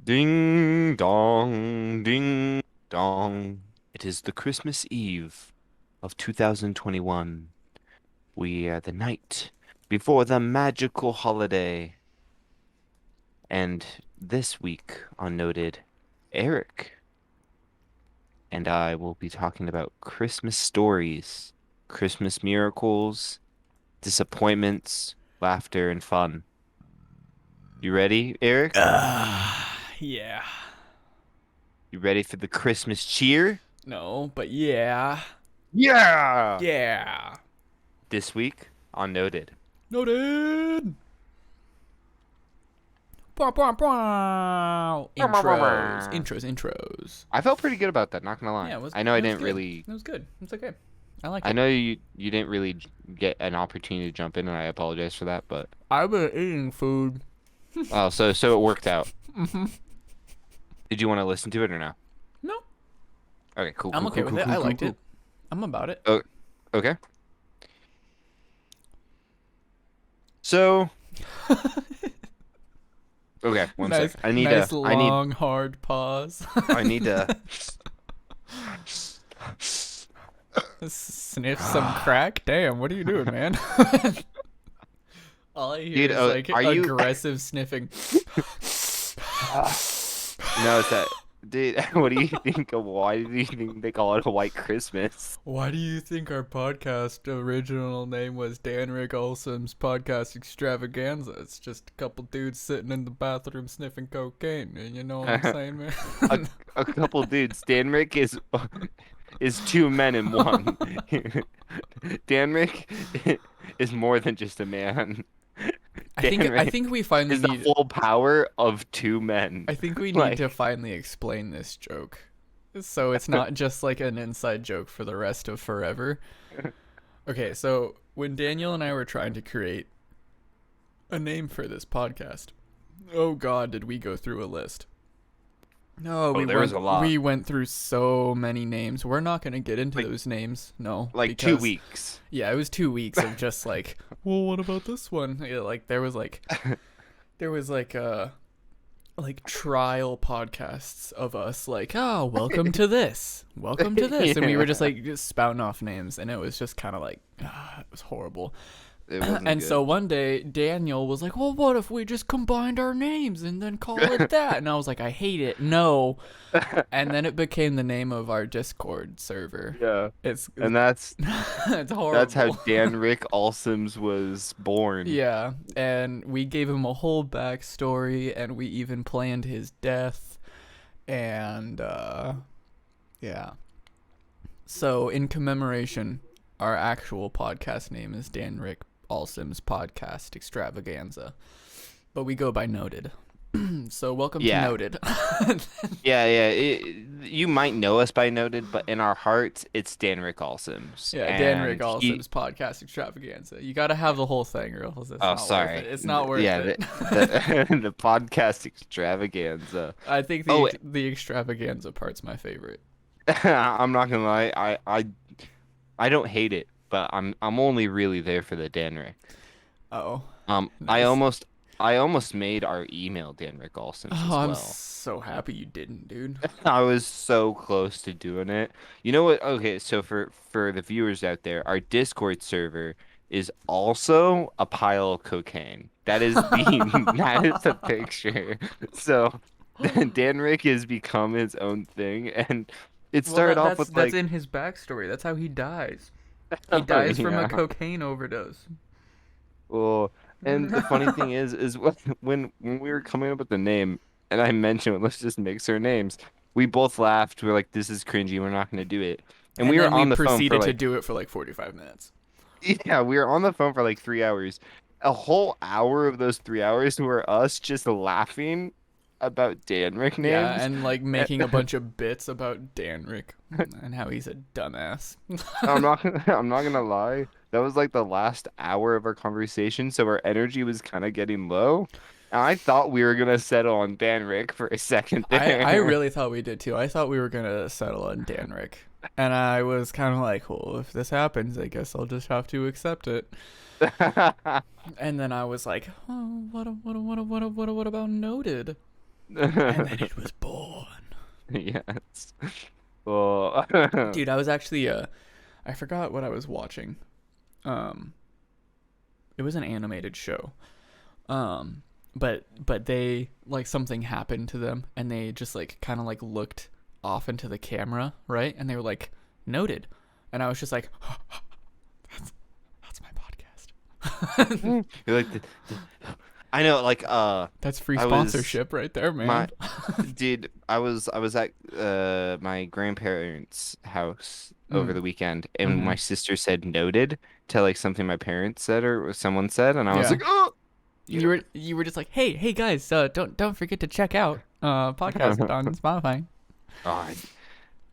Ding dong, ding dong. It is the Christmas Eve of 2021. We are the night before the magical holiday. And this week on Noted, Eric and I will be talking about Christmas stories, Christmas miracles, disappointments, laughter, and fun. You ready, Eric? Yeah. You ready for the Christmas cheer? No, but yeah. Yeah! Yeah. This week on Noted. Noted. Bwah, bwah, bwah. Intros. I felt pretty good about that, not gonna lie. Yeah, it was I know I it was didn't good. really It was good. It's okay. I like I it. know you didn't really get an opportunity to jump in and I apologize for that, but I've been eating food. oh, so it worked out. Did you want to listen to it or no? No, Okay, cool, I'm cool, okay cool, with cool, it. cool, I cool, liked cool. it. I'm about it. Oh, okay. So, okay, one sec. Nice, I need nice, to I need long, hard pause. I need to Sniff some crack. Damn, what are you doing, man? All I hear Dude, is like are you aggressive sniffing. No, it's that dude, what do you think of why do you think they call it a white Christmas? Why do you think our podcast original name was Dan Rick Olson's Podcast Extravaganza? It's just a couple dudes sitting in the bathroom sniffing cocaine, and you know what I'm saying, man? a, a couple dudes. Danrick is two men in one. Danrick is more than just a man. I Danrick think we finally is the need full power of two men. I think we need to Like, finally explain this joke. So it's not just like an inside joke for the rest of forever. Okay, so when Daniel and I were trying to create a name for this podcast, oh god, did we go through a list. No, oh, there was a lot. we went through so many names. We're not going to get into Like, those names. No, like two because weeks. yeah, it was 2 weeks of just like, well, what about this one? Yeah, like there was like trial podcasts of us like, oh, welcome to this, and we were just spouting off names, and it was just kind of like, it was horrible. It wasn't And so good. one day Daniel was like, well, what if we just combined our names and then call it that? And I was like, I hate it, no. And then it became the name of our Discord server. Yeah. it's And that's it's that's how horrible. Danrick Alsims was born. Yeah, and we gave him a whole backstory, and we even planned his death, and yeah. So in commemoration, our actual podcast name is Dan Rick Alsim's Podcast Extravaganza, but we go by Noted. So welcome to Yeah. Noted. Yeah. You might know us by Noted, but in our hearts, it's Danrick Alsims. Yeah, Dan Rick And he Alsim's Podcast Extravaganza. You got to have the whole thing, or else it's Oh, not worth sorry. it. It's not worth Yeah, it. the podcast extravaganza. I think Oh, the extravaganza part's my favorite. I'm not gonna lie. I don't hate it, but I'm only really there for the Danrick. Oh, I nice. almost made our email Danrick Alsims Oh, as I'm well. so happy you didn't, dude. I was so close to doing it. You know what? Okay, so for the viewers out there, our Discord server is also a pile of cocaine. That is the that is the picture. So Dan Rick has become his own thing, and it Well, started off that's with like, in his backstory. That's how he dies. He dies from a yeah. cocaine overdose. Well, and the funny thing is when we were coming up with the name, and I mentioned let's just mix our names, we both laughed. We're like, this is cringy. We're not gonna do it. And And we were then we on the phone for proceeded to like, do it for like 45 minutes. yeah, we were on the phone for like 3 hours. A whole hour of those 3 hours were us just laughing about Dan Rick Yeah, names. and like making a bunch of bits about Dan Rick and how he's a dumbass. I'm not gonna lie. That was like the last hour of our conversation, so our energy was kind of getting low. And I thought we were gonna settle on Dan Rick for a second I there. really thought we did too. I thought we were gonna settle on Dan Rick. And I was kind of like, well, if this happens, I guess I'll just have to accept it. And then I was like, oh, what about Noted? And then it was born. Yes. Well, Dude, I was actually I forgot what I was watching. Um, it was an animated show. Um, but they like something happened to them, and they just like kind of like looked off into the camera, right? And they were like noted, and I was just like, that's that's my podcast. you're like I know, like That's free I was sponsorship right there, my man. dude, I was at my grandparents' house over Mm. the weekend, and Mm-hmm. my sister said noted to like something my parents said or someone said, and I was Yeah. like, oh, And yeah. you were just like, hey guys, don't forget to check out podcast on Spotify. Oh,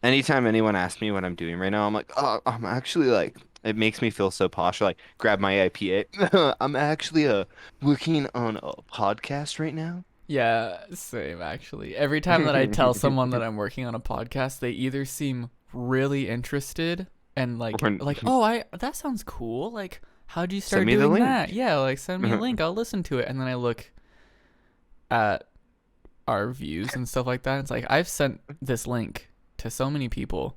anytime anyone asks me what I'm doing right now, I'm like, oh, I'm actually like, it makes me feel so posh. Like, grab my IPA. I'm actually working on a podcast right now. Yeah, same actually. Every time that I tell someone that I'm working on a podcast, they either seem really interested and Or oh, I that sounds cool. Like, how'd you send start me the doing that? link. Yeah, like send me a link. I'll listen to it. And then I look at our views and stuff like that. It's like I've sent this link to so many people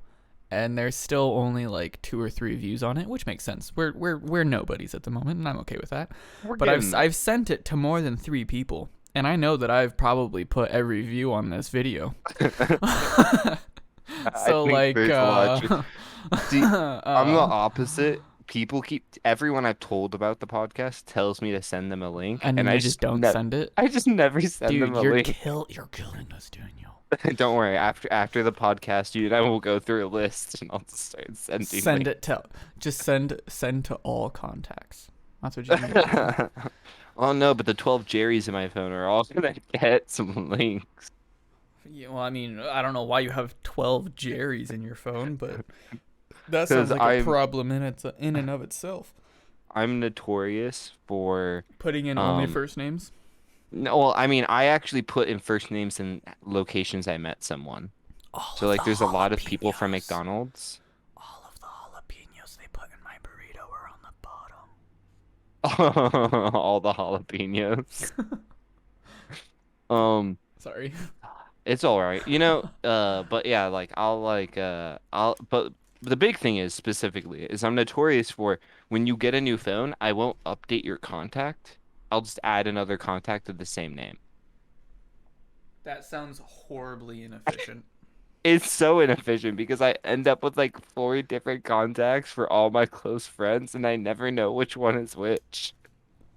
and there's still only like 2 or 3 views on it, which makes sense. We're nobodies at the moment, and I'm okay with that. We're But getting there. I've sent it to more than 3 people, and I know that I've probably put every view on this video. I So think like, there's a lot of truth. See, I'm the uh, opposite. People keep everyone I've told about the podcast tells me to send them a link, and and then you just don't send it, I just never send them dude. a link. You're killing us, Daniel. Don't worry. After the podcast, you and I will go through a list, and I'll just start sending Send links. it to, just send to all contacts. That's what you need to do. Oh no, but the 12 Jerrys in my phone are all gonna get some links. Yeah, well, I mean, I don't know why you have 12 Jerrys in your phone, but that sounds Because like a problem in and of itself. I'm notorious for Putting in only um first names. no, well, I mean, I actually put in first names and locations I met someone. All So of the like there's a lot of people from jalapenos. McDonald's. All of the jalapenos they put in my burrito are on the bottom. All the jalapenos. Um, Sorry. it's all right. But yeah, like but the big thing is specifically is I'm notorious for when you get a new phone, I won't update your contact. I'll just add another contact with the same name. That sounds horribly inefficient. It's so inefficient because I end up with like 4 different contacts for all my close friends and I never know which one is which.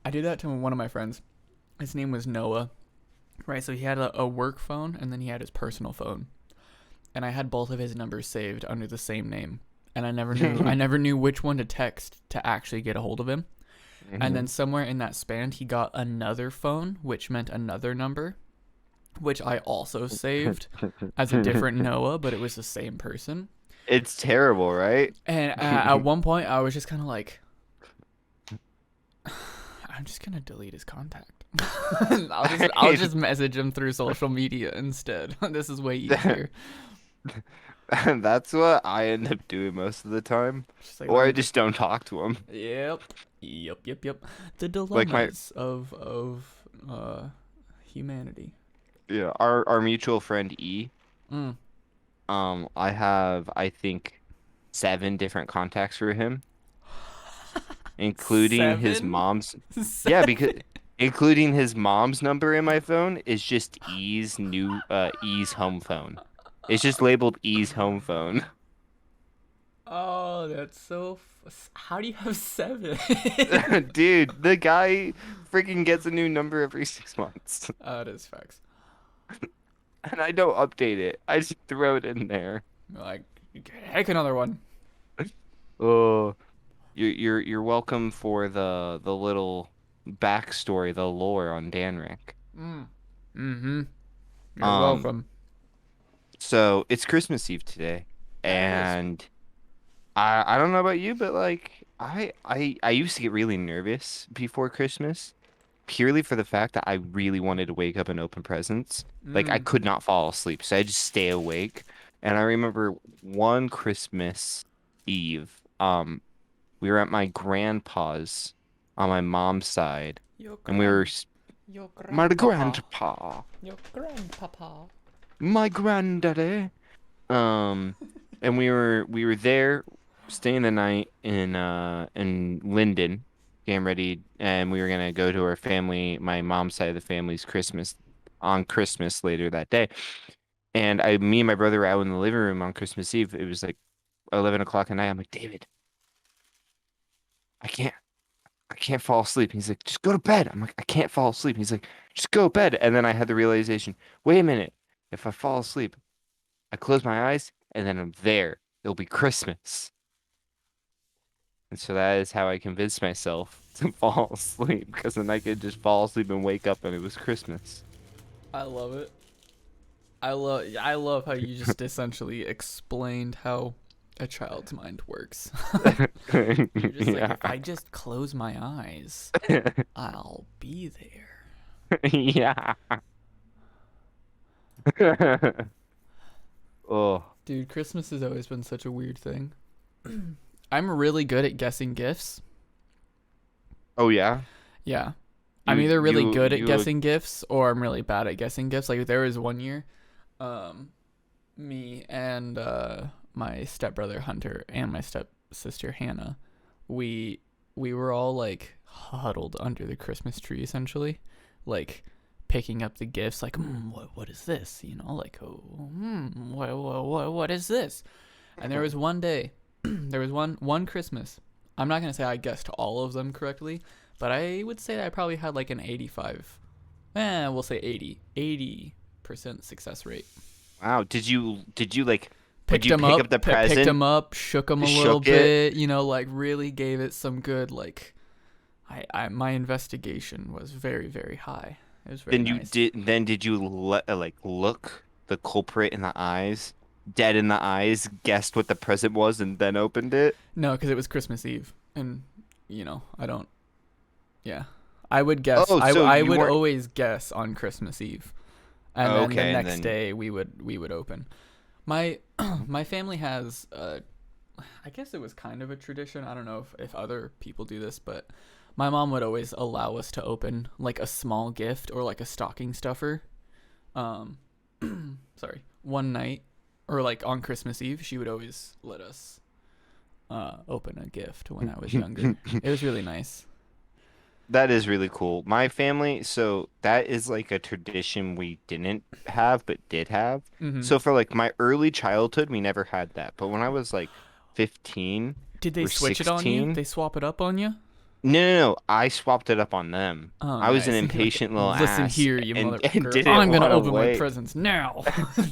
I did that to one of my friends. His name was Noah. Right, so he had a work phone and then he had his personal phone. And I had both of his numbers saved under the same name. And I never knew which one to text to actually get a hold of him. And then somewhere in that span he got another phone, which meant another number, which I also saved as a different Noah, but it was the same person. It's terrible, right? And at one point I was just kind of like, I'm just gonna delete his contact. I'll just message him through social media instead. This is way easier. And that's what I end up doing most of the time. Just like Or let I me. just don't talk to them. Yep. The Like my dilemmas of humanity. yeah, our mutual friend E. Mm. I have I think 7 different contacts for him, including his Seven. mom's. Yeah, Seven. because including his mom's number in my phone is just E's home phone. It's just labeled E's home phone. Oh, that's so. How do you have seven? Dude, the guy freaking gets a new number every 6 months. That is facts. And I don't update it. I just throw it in there. Like, heck, another one. Oh, you're welcome for the little backstory, the lore on Danrick. Mm. Mm-hmm. You're Um, welcome. so it's Christmas Eve today, That is. and I don't know about you, but like I used to get really nervous before Christmas, purely for the fact that I really wanted to wake up and open presents. Like I Mm. could not fall asleep, so I just stay awake. And I remember one Christmas Eve, we were at my grandpa's on my mom's side, and we Yokoran. were Your my grandpapa. grandpa, Your grandpapa. my granddaddy. And we were there staying the night in Linden, getting ready, and we were gonna go to our family, my mom's side of the family's Christmas on Christmas later that day. And me and my brother were out in the living room on Christmas Eve. It was like 11 o'clock at night. I'm like, David, I can't. I can't fall asleep. He's like, just go to bed. I'm like, I can't fall asleep. He's like, just go to bed. And then I had the realization, wait a minute. If I fall asleep, I close my eyes and then I'm there. It'll be Christmas. And so that is how I convinced myself to fall asleep because then I could just fall asleep and wake up and it was Christmas. I love it. I love how you just essentially explained how a child's mind works. You're just like, Yeah. if I just close my eyes, I'll be there. Yeah. Oh. Dude, Christmas has always been such a weird thing. I'm really good at guessing gifts. Oh yeah. Yeah. I'm You either really you good at you guessing gifts or I'm really bad at guessing gifts. Like there was one year, me and my stepbrother Hunter and my stepsister Hannah, we we were all like huddled under the Christmas tree essentially, like picking up the gifts. Like, what is this? You know, like, oh, what is this? And there was one day, there was one Christmas. I'm not gonna say I guessed all of them correctly, but I would say that I probably had like an 85, we'll say 80% success rate. Wow. Did you like would Picked you him pick up, up the picked him present, up, shook him a little shook it, bit, you know, like really gave it some good like. My investigation was very very high. It was very nice. did you like look the culprit in the eyes, dead in the eyes, guessed what the present was, and then opened it? No, because it was Christmas Eve, and you know I don't. Yeah, I would guess. Oh, so I you would weren't always guess on Christmas Eve, and then the okay, and next then day we would open. My my family has I guess it was kind of a tradition. I don't know if other people do this, but my mom would always allow us to open like a small gift or like a stocking stuffer. Um, sorry, one night or like on Christmas Eve, she would always let us open a gift when I was younger. It was really nice. that is really cool. My family, so that is like a tradition we didn't have but did have. Mm-hmm. So for like my early childhood, we never had that. But when I was like 15 Did they or switch it on you? 16, They swap it up on you? no, I swapped it up on them. Oh, I was an nice. You're like, impatient little listen ass here, you and motherfucker. didn't I'm gonna want to open my wait presents now.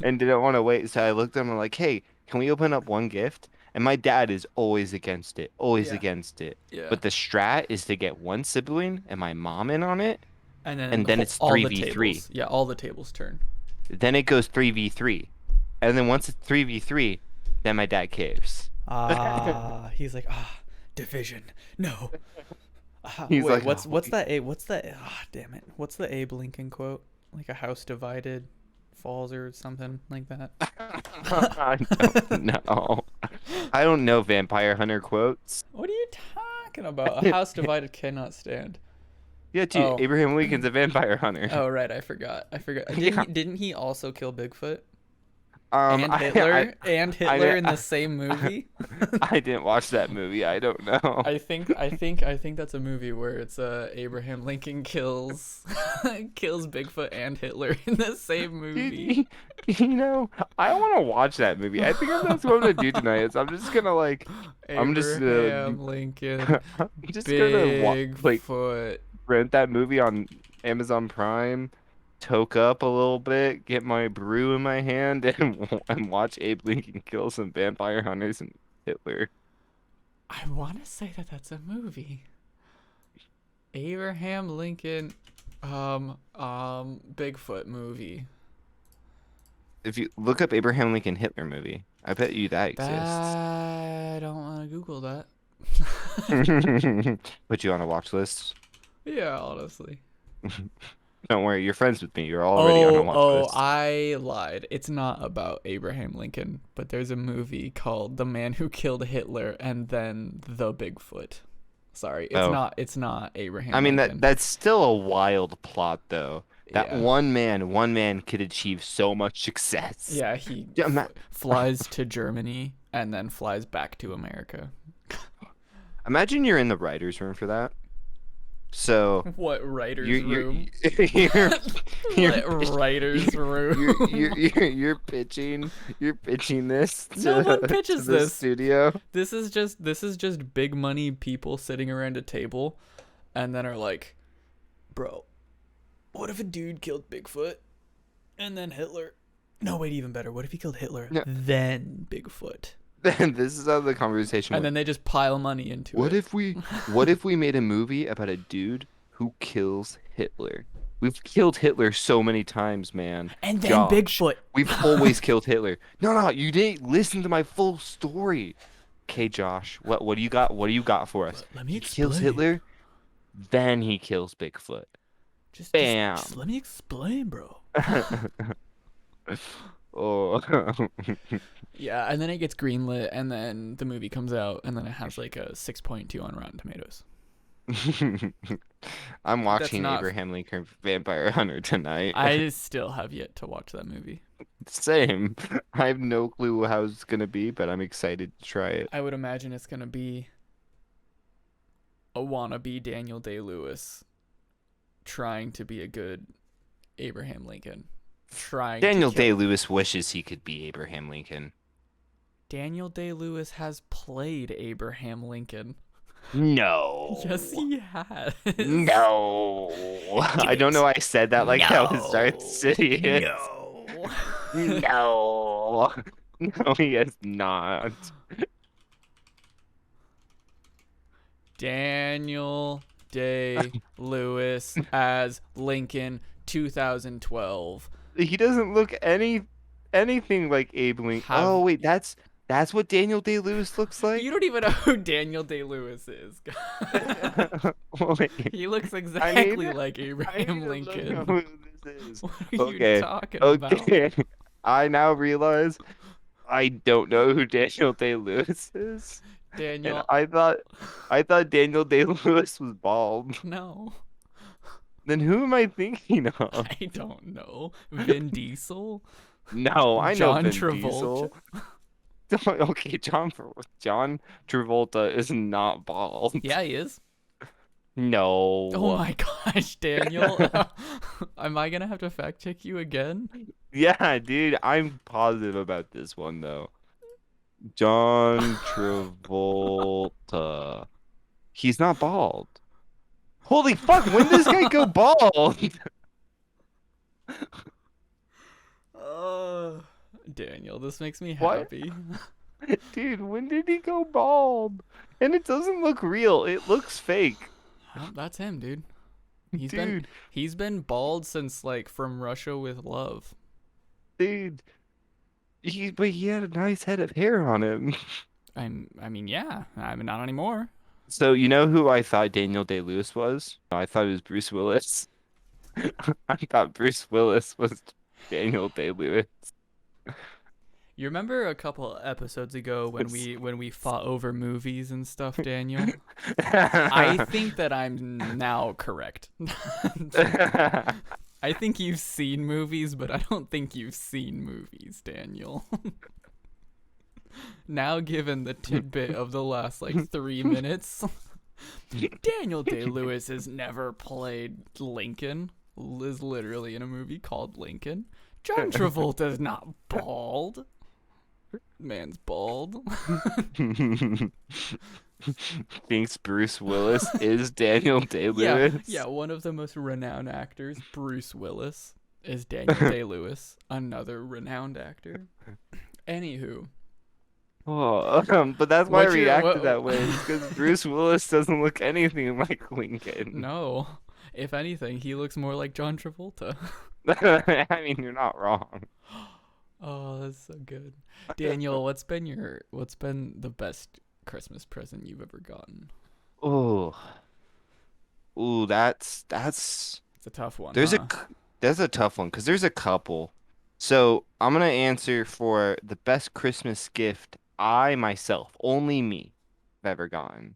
and didn't want to wait. So I looked at them and like, hey, can we open up one gift? And my dad is always against it, always Yeah. against it. Yeah. But the strat is to get one sibling and my mom in on it, And then and then it's all the 3v3. tables. Yeah, all the tables turn. Then it goes 3v3. And then once it's 3v3, then my dad caves. He's like, division. No. He's Wait, like, what's that A? What's that? Damn it. What's the Abe Lincoln quote? Like a house divided falls or something like that. I don't know. I don't know Vampire Hunter quotes. What are you talking about? A house divided cannot stand. Yeah, dude, Oh. Abraham Lincoln's a vampire hunter. Oh right, I forgot. Yeah. Didn't he also kill Bigfoot Um, and I, Hitler I, and I, Hitler in I, the same movie? I didn't watch that movie. I don't know. I think that's a movie where it's Abraham Lincoln kills kills Bigfoot and Hitler in the same movie. You know, I want to watch that movie. I think that's what I'm gonna do tonight. Is I'm just gonna like, I'm just Abraham Lincoln, I'm just gonna like Bigfoot. rent that movie on Amazon Prime, toke up a little bit, get my brew in my hand, and watch Abe Lincoln kill some vampire hunters and Hitler. I want to say that that's a movie. Abraham Lincoln, Bigfoot movie. If you look up Abraham Lincoln Hitler movie, I bet you that exists. I don't want to Google that. Put you on a watch list. Yeah, honestly. Don't worry, you're friends with me. You're already on a watch list. I lied. It's not about Abraham Lincoln, but there's a movie called The Man Who Killed Hitler and then The Bigfoot. Sorry, Oh, it's not I Abraham mean Lincoln. that's still a wild plot though. That Yeah. one man could achieve so much success. Yeah, he Yeah, flies to Germany and then flies back to America. imagine you're in the writer's room for that. So What you're writer's you're room? you're you're What pitch- writer's room? you're pitching this No one to pitches the this. studio. This is just big money people sitting around a table and then are like, "Bro, what if a dude killed Bigfoot and then Hitler? No, wait, even better. What if he killed Hitler No, then Bigfoot?" then this is how the conversation And went. then they just pile money into What it. if we what if we made a movie about a dude who kills Hitler? We've killed Hitler so many times, man. And then Josh, Bigfoot. we've always killed Hitler. No, you didn't listen to my full story. Okay, Josh, what do you got? What do you got for us? Let me He kills explain. Hitler, then he kills Bigfoot. Just Bam. let me explain, bro. Oh. Yeah, and then it gets greenlit, and then the movie comes out, and then it has like a 6.2 on Rotten Tomatoes. I'm That's watching not. Abraham Lincoln Vampire Hunter tonight. I still have yet to watch that movie. Same. I have no clue how it's gonna be, but I'm excited to try it. I would imagine it's gonna be a wannabe Daniel Day-Lewis trying to be a good Abraham Lincoln, trying to Daniel kill. Day-Lewis wishes he could be Abraham Lincoln. Daniel Day-Lewis has played Abraham Lincoln. No. Yes, he has. No. Do I don't know it. why I said that like that was Darth No. Sidious. No. No. No, he has not. Daniel Day Lewis as Lincoln 2012. He doesn't look anything like Abe Lincoln. Have Oh wait, that's what Daniel Day-Lewis looks like? you don't even know who Daniel Day Lewis is. Wait, He looks I need exactly to, like I need Abraham to look Lincoln. up who this is. What are you Okay, talking about? okay. I now realize I don't know who Daniel Day-Lewis is, and Daniel, I thought Daniel Day-Lewis was bald. no. Then who am I thinking of? I don't know. Vin Diesel? No, I know John Vin Travolta? Diesel. Okay, John Travolta is not bald. Yeah, he is. No. Oh my gosh, Daniel. Am I gonna have to fact check you again? Yeah, dude, I'm positive about this one though. John Travolta. He's not bald. Holy fuck, when does this guy go bald? Uh, Daniel, this makes me What? happy. Dude, when did he go bald? And it doesn't look real. It looks fake. Well, that's him, dude. Dude, He's been bald since like From Russia with Love. dude. But he had a nice head of hair on him. I mean, yeah. I mean, not anymore. So you know who I thought Daniel Day-Lewis was? I thought it was Bruce Willis. I thought Bruce Willis was Daniel Day-Lewis. You remember a couple episodes ago when we fought over movies and stuff, Daniel? I think that I'm now correct. I think you've seen movies, but I don't think you've seen movies, Daniel. Now, given the tidbit of the last like 3 minutes, Daniel Day Lewis has never played Lincoln. Is literally in a movie called Lincoln. John Travolta's not bald. Man's bald. Thinks Bruce Willis is Daniel Yeah, Day-Lewis. yeah. One of the most renowned actors, Bruce Willis, is Daniel Day Lewis, another renowned actor. Anywho, Oh, but that's why I What's your- reacted what- that way, because Bruce Willis doesn't look anything like Lincoln. no. If anything, he looks more like John Travolta. I mean, you're not wrong. Oh, that's so good. Daniel, what's been the best Christmas present you've ever gotten? Oh, ooh, that's It's a tough one, there's a huh? that's a tough one because there's a couple. So I'm gonna answer for the best Christmas gift I myself, only me, have ever gotten.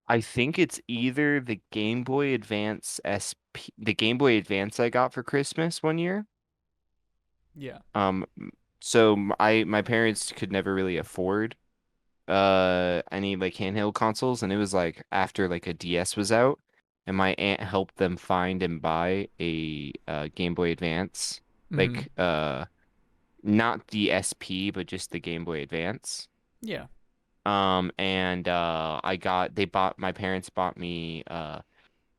I think it's either the Game Boy Advance SP, the Game Boy Advance I got for Christmas one year. Yeah. Um, so my parents could never really afford any like handheld consoles, and it was like after like a DS was out, and my aunt helped them find and buy a Game Boy Advance, Mm-hmm. like not the SP, but just the Game Boy Advance. Yeah. And my parents bought me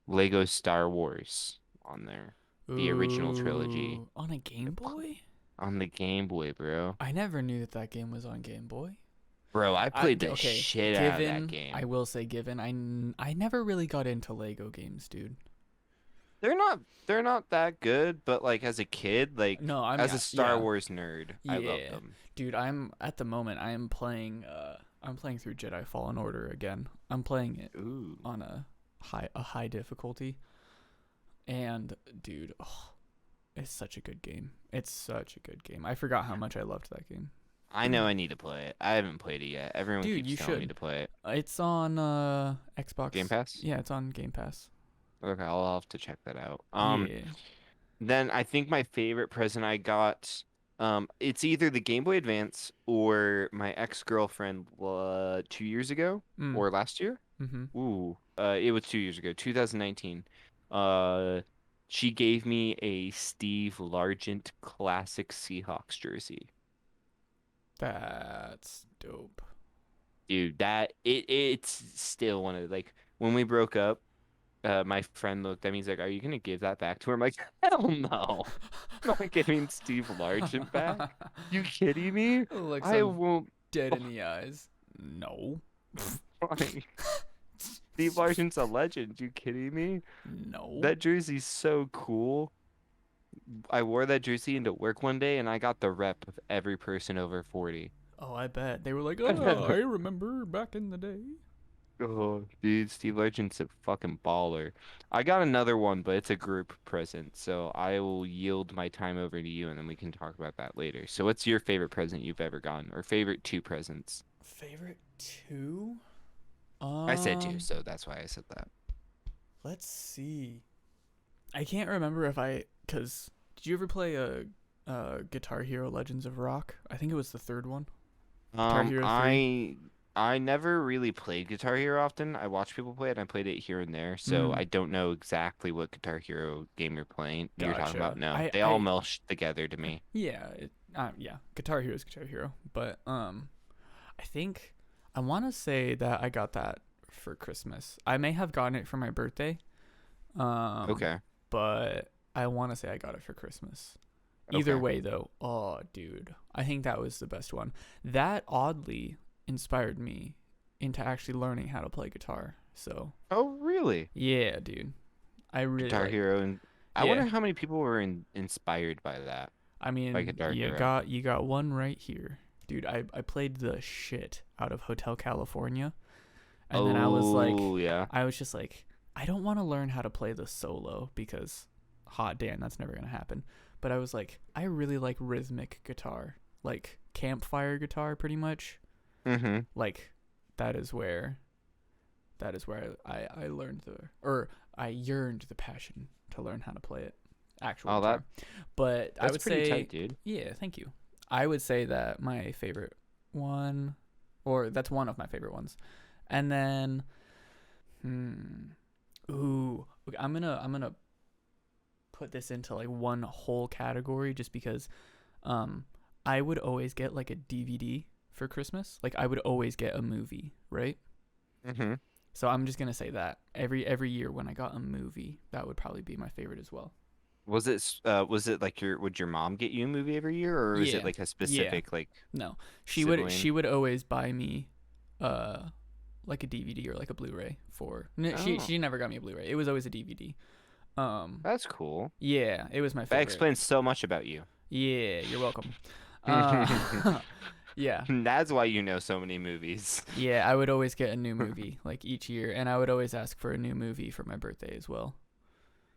Lego Star Wars on there, the original trilogy Ooh, on a Game Boy? on the Game Boy, bro. I never knew that that game was on Game Boy. Bro, I played the Okay, shit out of that I game. will say, I never really got into Lego games, dude. They're not that good, but like as a kid, like No, I mean, as a Star yeah, Wars nerd, I loved yeah, them. dude. I'm at the moment. I'm playing through Jedi Fallen Order again. I'm playing it Ooh. on a high difficulty, and dude, oh, it's such a good game. It's such a good game. I forgot how much I loved that game. I know I need to play it. I haven't played it yet. Everyone Dude, keeps you telling me should. to play it. It's on Game Xbox. Pass? Yeah, it's on Game Pass. Okay, I'll have to check that out. Yeah. Then I think my favorite present I got, it's either the Game Boy Advance or my ex-girlfriend 2 years ago Mm. or last year. Mhm. Ooh, it was 2 years ago, 2019. Uh, she gave me a Steve Largent classic Seahawks jersey. That's dope. Dude, it's still one of like when we broke up, my friend looked at me, he's like, "Are you gonna give that back to her?" I'm like, "Hell no. I'm not giving Steve Largent back. You kidding me? Looks I I'm won't." dead in the eyes. No. Like, Steve Largent's a legend. You kidding me? No. That jersey's so cool. I wore that jersey into work one day and I got the rep of every person over 40. Oh, I bet. They were like, oh, I remember back in the day. Oh, dude, Steve Largent's a fucking baller. I got another one, but it's a group present, so I will yield my time over to you and then we can talk about that later. So what's your favorite present you've ever gotten, or favorite two presents? Favorite two? I said two, Um, so that's why I said that. let's see. I can't remember if cause did you ever play Guitar Hero Legends of Rock? I think it was the third one. Guitar Um, Hero 3. I I never really played Guitar Hero often. I watch people play it and I played it here and there, so Mm, I don't know exactly what Guitar Hero game you're talking about. gotcha. No, I they all I mesh together to me. Yeah, yeah, Guitar Hero is Guitar Hero, but I think I want to say that I got that for Christmas. I may have gotten it for my birthday, um, Okay. but I want to say I got it for Christmas. Either Okay. way, though, oh, dude, I think that was the best one. That oddly inspired me into actually learning how to play guitar. So Oh, really? yeah, dude, I really Guitar like. Hero, and I Yeah, wonder how many people were inspired by that, I by mean, Guitar Hero. you got one right here, dude. I played the shit out of Hotel California, and then Oh, yeah. I was just like, I don't want to learn how to play the solo because, hot damn, that's never gonna happen. But I was like, I really like rhythmic guitar, like campfire guitar, pretty much. Mm-hmm. Like, that is where I learned or I yearned the passion to learn how to play it, actual Oh, guitar. But I that's would pretty say, tight, dude. yeah, thank you. I would say that my favorite one, or that's one of my favorite ones, and then, ooh, okay, I'm gonna put this into like one whole category just because, I would always get like a DVD for Christmas. Like I would always get a movie, right? Mm-hmm. So I'm just gonna say that every year when I got a movie, that would probably be my favorite as well. Was it like would your mom get you a movie every year, or is it Yeah, like a yeah. specific like No, sibling? she would always buy me, uh, like a DVD or like a Blu-ray for. No, Oh, she never got me a Blu-ray. It was always a DVD. that's cool. Yeah, it was my That favorite. explains so much about you. Yeah, you're welcome. Uh, yeah, That's why you know so many movies. yeah. I would always get a new movie like each year, and I would always ask for a new movie for my birthday as well.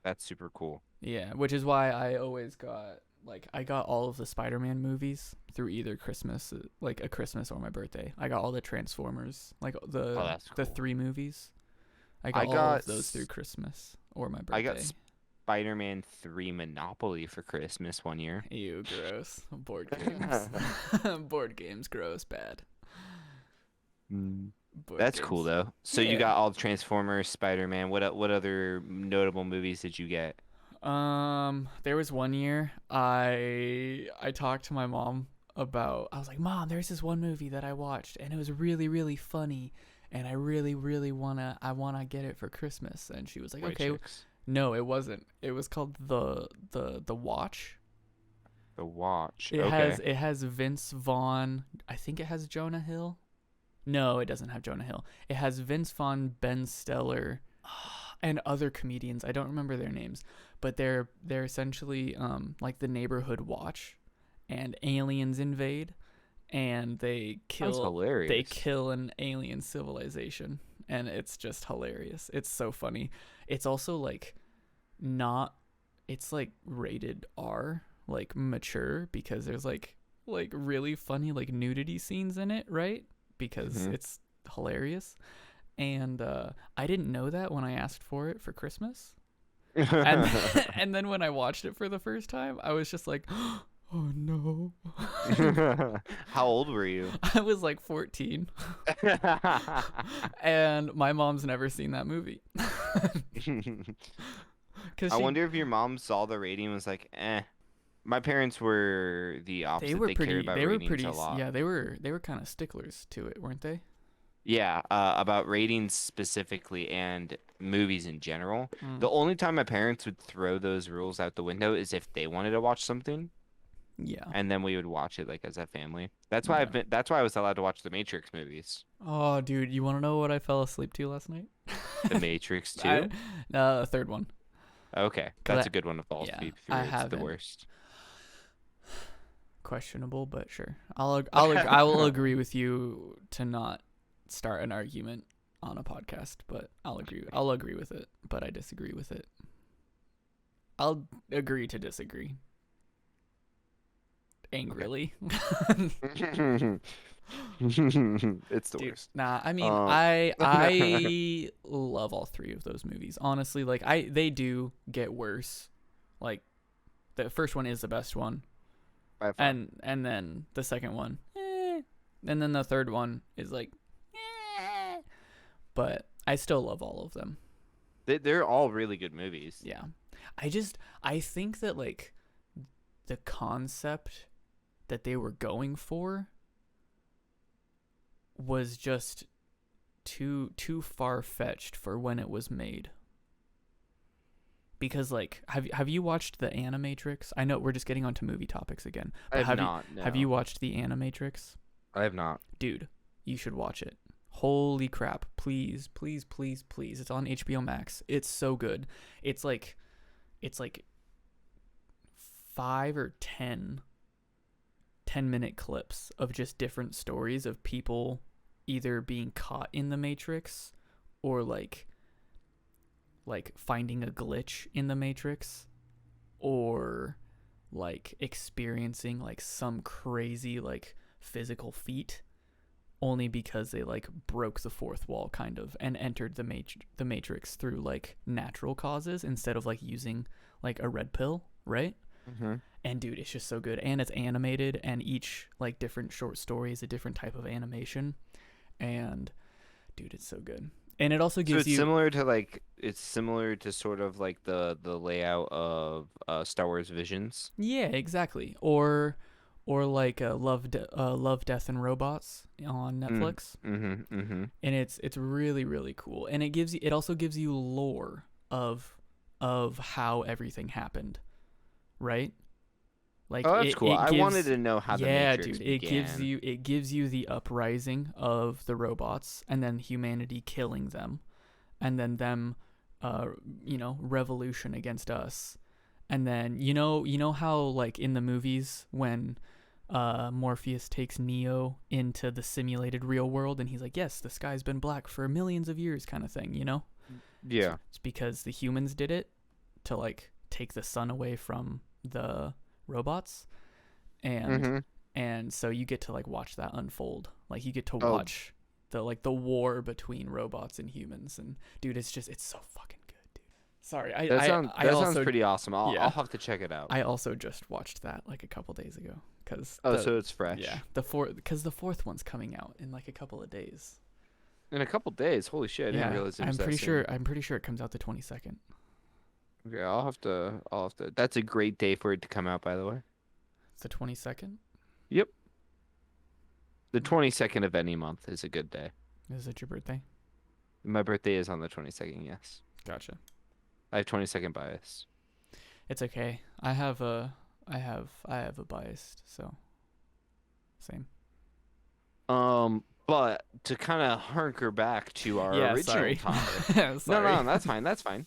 That's super cool. Yeah, which is why I always got like I got all of the Spider-Man movies through either Christmas, like a Christmas or my birthday. I got all the Transformers, like Oh, that's the cool. 3 movies. I I got all got of those through Christmas or my I got birthday. Spider-Man 3 Monopoly for Christmas one year. Ew, gross. Board games. Board games, gross, bad. Mm. Board That's cool games. though. So you Yeah. got all the Transformers, Spider-Man. What other notable movies did you get? There was one year I talked to my mom about. I was like, "Mom, there's this one movie that I watched, and it was really really funny, and I wanna get it for Christmas." And she was like, White "Okay." Chicks. No, it wasn't. It was called the Watch. The Watch. It has Okay. it has Vince Vaughn. I think it has Jonah Hill. No, it doesn't have Jonah Hill. It has Vince Vaughn, Ben Stiller, and other comedians. I don't remember their names, but they're essentially like the neighborhood watch, and aliens invade, and Sounds they hilarious. kill an alien civilization, and it's just hilarious. It's so funny. It's also like not. It's like rated R, like mature, because there's like really funny like nudity scenes in it, right? Because Hmm. it's hilarious. And I didn't know that when I asked for it for Christmas. And and then when I watched it for the first time, I was just like, "Oh no." How old were you? I was like 14, and my mom's never seen that movie. Cuz I wonder if your mom saw the rating and was like, eh. My parents were the opposite. They cared about they were ratings pretty a lot. yeah, they were kind of sticklers to it, weren't they? Yeah, about ratings specifically and movies in general. Mm. The only time my parents would throw those rules out the window is if they wanted to watch something, Yeah. and then we would watch it like as a family. Yeah. That's why I was allowed to watch the Matrix movies. Oh, dude, you want to know what I fell asleep to last night? The Matrix I, 2? third one. Okay, 'Cause that's a good one to fall yeah, asleep I through. It's the haven't. worst. Questionable, but sure. I will agree with you to not start an argument on a podcast, but I'll agree with it, but I disagree with it. I'll agree to disagree angrily. It's the Dude, worst. nah, I mean, Um, I love all 3 of those movies. Honestly, like they do get worse. Like the first one is the best one, By far. and then the second one, and then the third one is like, but I still love all of them. They're all really good movies. Yeah, I think that like the concept that they were going for was just too far fetched for when it was made. Because like have you watched the Animatrix? I know we're just getting onto movie topics again. I But have not. have No. you watched the Animatrix? I have not. Dude, you should watch it. Holy crap. Please, please, please, please. It's on HBO Max. It's so good. It's like 5 or 10-minute clips of just different stories of people either being caught in the Matrix or like finding a glitch in the Matrix or like experiencing like some crazy like physical feat only because they like broke the fourth wall kind of and entered the Matrix through like natural causes instead of like using like a red pill, right? Hmm. And dude, it's just so good, and it's animated, and each like different short story is a different type of animation, and dude, it's so good. And it also So gives you it's similar to sort of like the layout of Star Wars Visions. yeah, exactly. Or like Love, Death, and Robots on Mm. Netflix, Mm-hmm. Mm-hmm. and it's really really cool. And it also gives you lore of how everything happened, right? Like Oh, that's cool. it I gives, wanted to know how the yeah, Matrix dude, began. it gives you the uprising of the robots and then humanity killing them, and then them, revolution against us, and then you know how like in the movies when Morpheus takes Neo into the simulated real world and he's like, yes, the sky's been black for millions of years, kind of thing, you know? Yeah. It's because the humans did it to like take the sun away from the robots, and Mm-hmm. so you get to like watch that unfold. Like you get to Oh, watch the war between robots and humans, and dude, it's so fucking good, dude. Sorry, I that sounds also pretty awesome. I'll yeah, have to check it out. I also just watched that like a couple days ago because Oh, so it's yeah, fresh. the fourth one's coming out in like a couple of days. In a couple days. Holy shit, I didn't Yeah, realize it was that I'm pretty sure it comes out the 22nd. Okay, I'll have to. That's a great day for it to come out, by the way. It's the 22nd. Yep. The 22nd of any month is a good day. Is it your birthday? My birthday is on the 22nd, yes. Gotcha. I have 22nd bias. It's okay. I have a bias, so same. But to kind of hunker back to our Yeah, original sorry. topic. No, Sorry. no, that's fine. That's fine.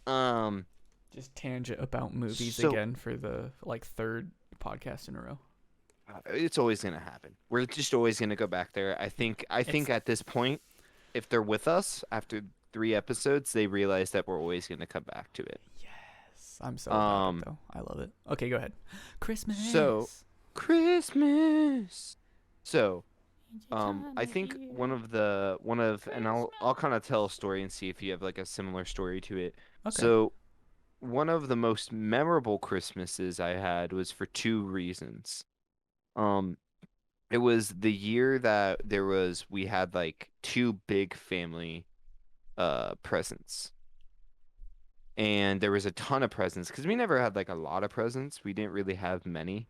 Um, Just tangent about movies so again for the like third podcast in a row. it's always gonna happen. We're just always gonna go back there. I It's think at this point, if they're with us after 3 episodes, they realize that we're always gonna come back to it. yes, I'm so about it Um, though. I love it. Okay, go ahead. so Christmas. Christmas. So, I think and I'll kind of tell a story and see if you have like a similar story to it. Okay. So, one of the most memorable Christmases I had was for two reasons. Um, it was the year that we had like two big family presents. And there was a ton of presents because we never had like a lot of presents. We didn't really have many.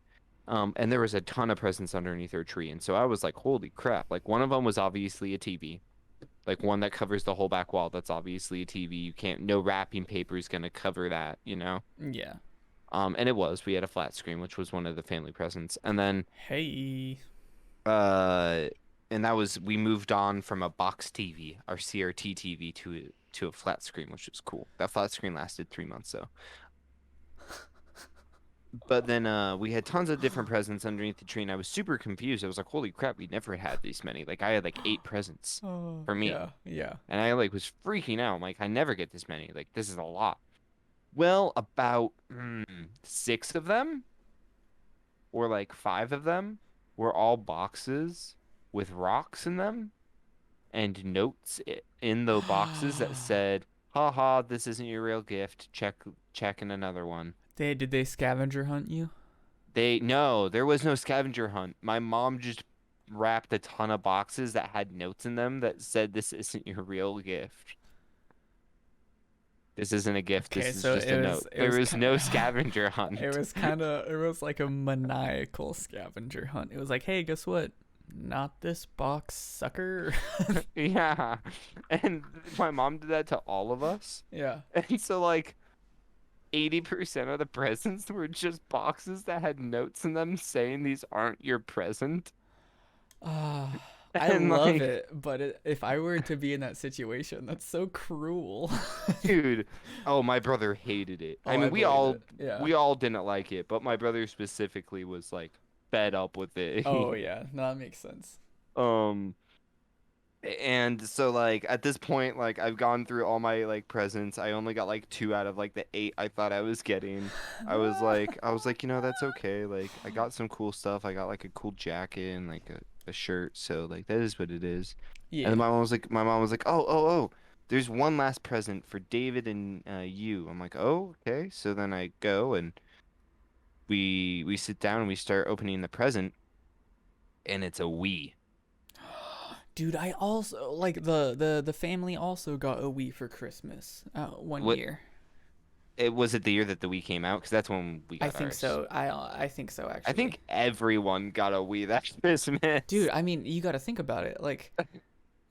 And there was a ton of presents underneath our tree. And so I was like, holy crap. Like one of them was obviously a TV. Like one that covers the whole back wall. That's obviously a TV. You can't, no wrapping paper is gonna cover that, you know? Yeah. And it was. We had a flat screen, which was one of the family presents. And then Hey. uh and that was we moved on from a box TV, our CRT TV to a flat screen, which was cool. That flat screen lasted 3 months though. But then we had tons of different presents underneath the tree, and I was super confused. I was like, "Holy crap, we never had these many!" Like I had like 8 presents Oh, for me, yeah. Yeah. and I like was freaking out. I'm like, "I never get this many. Like this is a lot." Well, about 6 of them, or like 5 of them, were all boxes with rocks in them and notes in the boxes that said, "Haha, this isn't your real gift. Check in another one." Did they scavenger hunt you? No, there was no scavenger hunt. My mom just wrapped a ton of boxes that had notes in them that said, "This isn't your real gift. This isn't a gift. Okay, This is so just a note." it There was was kind no of scavenger hunt. it was like a maniacal scavenger hunt. It was like, hey, guess what? Not this box, sucker. Yeah. And my mom did that to all of us. Yeah. And so like 80% of the presents were just boxes that had notes in them saying these aren't your present. I And love like, it, but if I were to be in that situation, that's so cruel. dude, oh, my brother hated it. I Oh, I mean, believe it. Yeah. we all didn't like it, but my brother specifically was like fed up with Oh it. yeah, no, that makes sense. Um, and so like at this point, like I've gone through all my like presents. I only got like 2 out of like the 8 I thought I was getting. I was like, that's okay. Like I got some cool stuff. I got like a cool jacket and like a shirt. So like that is what it is. And then Yeah. my mom was like, oh, there's one last present for David and you. I'm like, oh, okay. So then I go and we sit down and we start opening the present, and it's a Wii. Dude, I also like the family also got a Wii for Christmas one What year. it was it the year that the Wii came out? Because that's when we I got think ours. so. I think so I actually. think everyone got a Wii that Dude, Christmas. I mean, you got to think about it. Like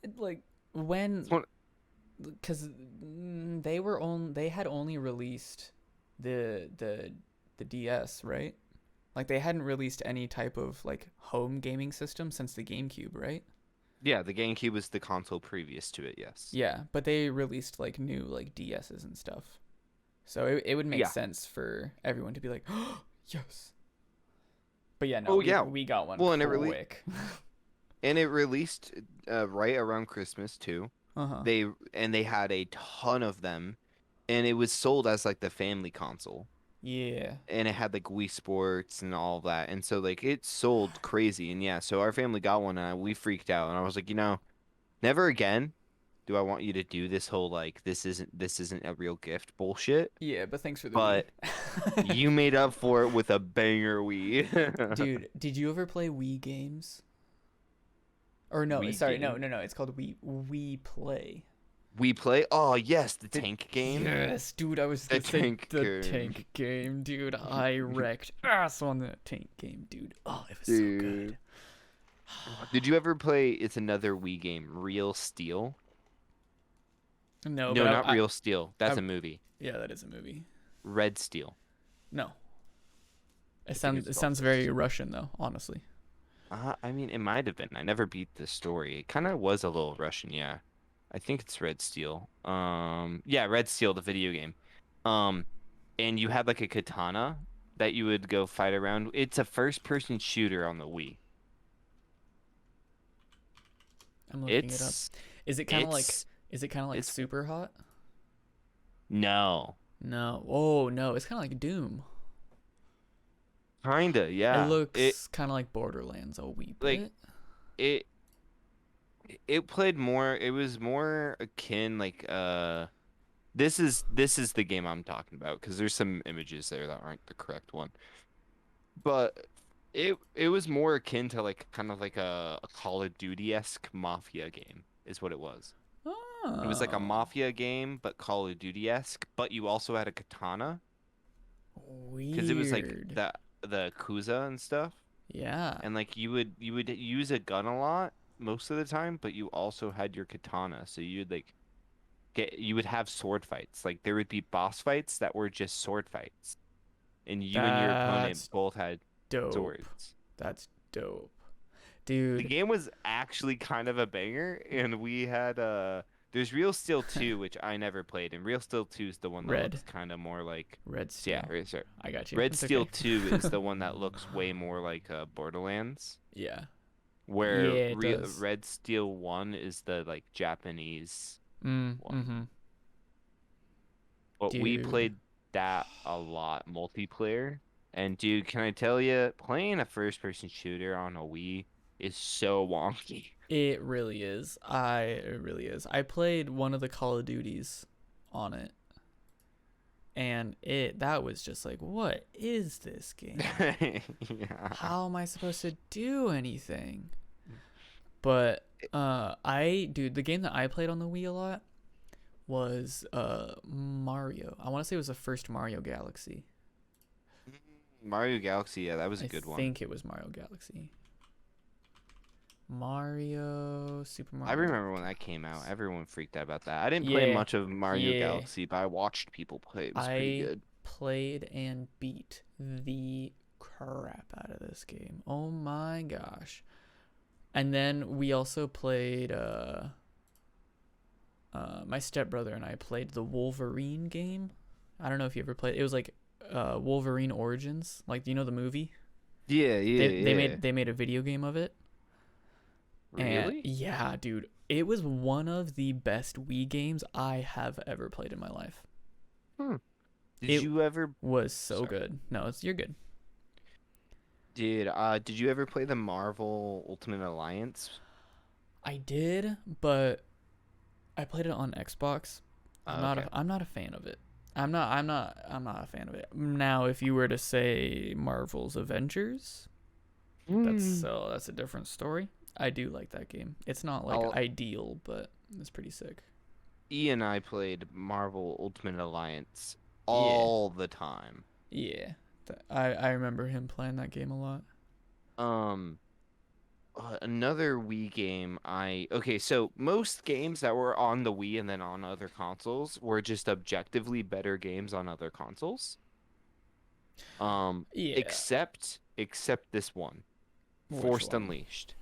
It's when one- cuz they had only released the DS, right? Like they hadn't released any type of like home gaming system since the GameCube, right? yeah, the GameCube was the console previous to it, yes. Yeah, but they released like new like DSs and stuff. So it would make Yeah. sense for everyone to be like, "Oh, yes." But yeah, no, Oh yeah. we got one Well, quick. and it released right around Christmas too. Uh-huh. They had a ton of them, and it was sold as like the family console. Yeah. and it had like Wii Sports and all that. And so like it sold crazy. And yeah, so our family got one and we freaked out. And I was like, never again do I want you to do this whole like this isn't a real gift bullshit. Yeah, but thanks for the Wii. But you made up for it with a banger Wii. Dude, did you ever play Wii games? Or no, Wii sorry, game. no. It's called Wii Play. We play. Oh yes, the The, tank game. yes, dude, I was The gonna say tank the game. tank game, dude. I wrecked ass on the tank game, dude. Oh, it was so good. Dude. Did you ever play it's another Wii game, Real Steel? No, but No, not I Real Steel. That's I a movie. yeah, that is a movie. Red Steel. No, I think it it's sounds also very Russian though, honestly. I mean, it might have been. I never beat the story. It kind of was a little Russian, yeah. I think it's Red Steel. Yeah, Red Steel, the video game. Um, and you had like a katana that you would go fight around. It's a first-person shooter on the Wii. I'm looking it up. It's Is it kind of like it's is it kind of like it's Super Hot? no, No. Oh, no, it's kind of like Doom. kinda, It yeah. looks kind of like Borderlands a wee Like bit. it it played more. It was more akin this is the game I'm talking about because there's some images there that aren't the correct one. But it was more akin to like kind of like a Call of Duty-esque mafia game is what it was. It was like a Oh, mafia game, but Call of Duty-esque, but you also had a katana because it was like weird. the Kuza and stuff. Yeah. And like you would use a gun a lot most of the time, but you also had your katana. So you'd like you would have sword fights. Like there would be boss fights that were just sword fights. And you and your opponent That's both had dope. swords. That's dope. The Dude, game was actually kind of a banger, and we had there's Real Steel 2, which I never played, and Real Steel 2 is the one that Red. looks kind of more like Red so yeah, Steel. sorry. I got you. Red It's Steel okay. 2 is the one that looks way more like Borderlands, Yeah. where Yeah, it does. Red Steel 1 is the like Japanese one. Mm-hmm. But we Dude, played that a lot multiplayer. And dude, can I tell you, playing a first-person shooter on a Wii is so wonky. it really is. It really is. I played one of the Call of Duties on it, and that was just like, what is this game? Yeah. How am I supposed to do anything? But dude, the game that I played on the Wii a lot was Mario. I want to say it was the first Mario Galaxy. Mario Galaxy, yeah, that was a I good one. think it was Mario Galaxy. Super I Mario. remember when that came out. Everyone freaked out about that. I didn't play Yeah, much of Mario yeah. Galaxy, but I watched people play. It was pretty I good. played and beat the crap out of this game. Oh my gosh. And then we also played my stepbrother and I played the Wolverine game. I don't know if you ever played. It was like Wolverine Origins. Like, do you know the movie? Yeah, yeah, yeah. They made a video game of it. And Really? yeah, dude, it was one of the best Wii games I have ever played in my life. Hmm. Did It you ever was so Sorry. good. No, you're good. Did you ever play the Marvel Ultimate Alliance? I did, but I played it on Xbox. Okay. I'm not a fan of it. I'm not a fan of it. Now, if you were to say Marvel's Avengers, Hmm. that's a different story. I do like that game. It's not like I'll ideal, but it's pretty sick. E and I played Marvel Ultimate Alliance Yeah. all the time. Yeah. I remember him playing that game a lot. Um, another Wii game okay, so most games that were on the Wii and then on other consoles were just objectively better games on other consoles. Yeah. Except this one, Which Forced one? Unleashed.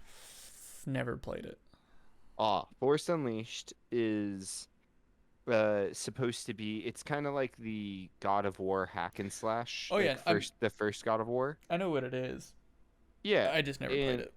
Never played it. Forced Unleashed is supposed to be it's kind of like the God of War hack and slash, Oh like yeah, the first God of War. I know what it is. Yeah. I just never played And it.